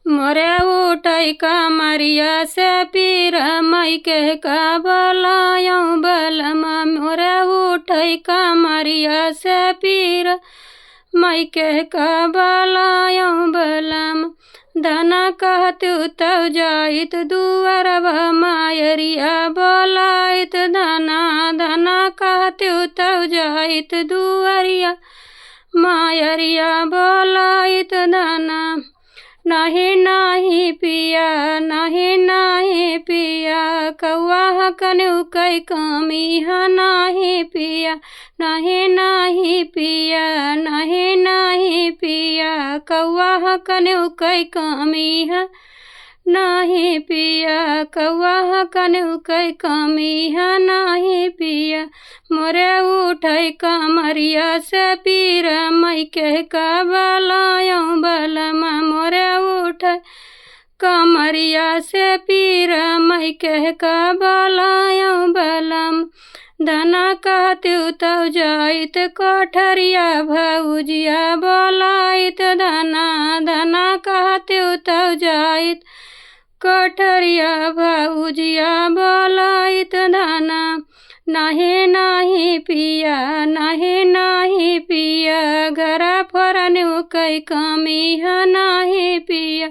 मोरे उठै कमरिया से पीर मई के कबलायौ बलम। मोरे उठै कमरिया से पीर मई के कबलायौ बलम। धना कहतु तव जाइत दुअरवा मायरिया बोलाइत धना। धना कहतु तव जाइत दुअरिया मायरिया बोलाइत धना। नाही नाही पिया नाही नाही पिया कौआ हकनु कै कमी ह नाही पिया। नाही नाही पिया नाही नाही पिया कौआ हकनु कै कमी ह नाही पिया। कौआ हकनु कै कमी ह नाही पिया। मोरे उठै कमरिया से पीर मई के कबलायौ बलम। मोरे उठै कमरिया से पीर मई के कबलायौ बलम। धना कहतु तव जाइत कोठरिया भौजिया बोलाइत धना। धना कहतु तव जाइत कोठरिया भौजिया बोलाइत धना। नाही नाही पिया नाही नाही पिया घरा फोरनु कै कमी ह नाही पिया।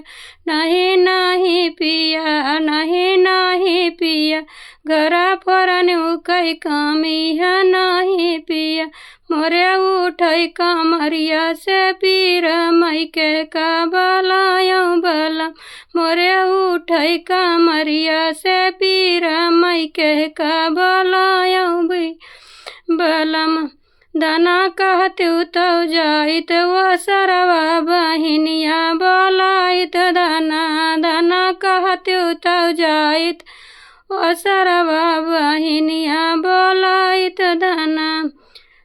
नाही नाही पिया नाही नाही पिया घरा फोरनु कै कमी ह नाही पिया। मोरे उठै कमरिया से पीर मई के कबलायौ बलम। मोरे उठै कमरिया से पीर मई के कबलायौ बलम। धना कहतु तव जाइत ओसरवा बहिनिया बोलाइत धना। धना कहतु तव जाइत ओसरवा बहिनिया बोलाइत धना।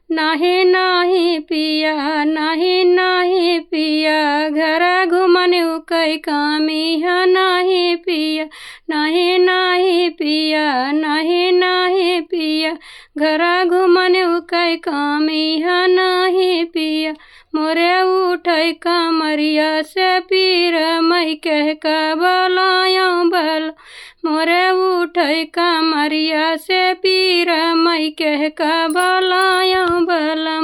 नाही नाही पिया नाही नाही पिया घरा घुमनु कै कमी ह नाही पिया। नाही नाही पिया नाही नाही पिया घरा घुमनु कै कमी ह नाही पिया। मोरे उठै कमरिया से पीर मई के कबलायौ बलम। मोरे उठै कमरिया से पीर मई के कबलायौ बलम।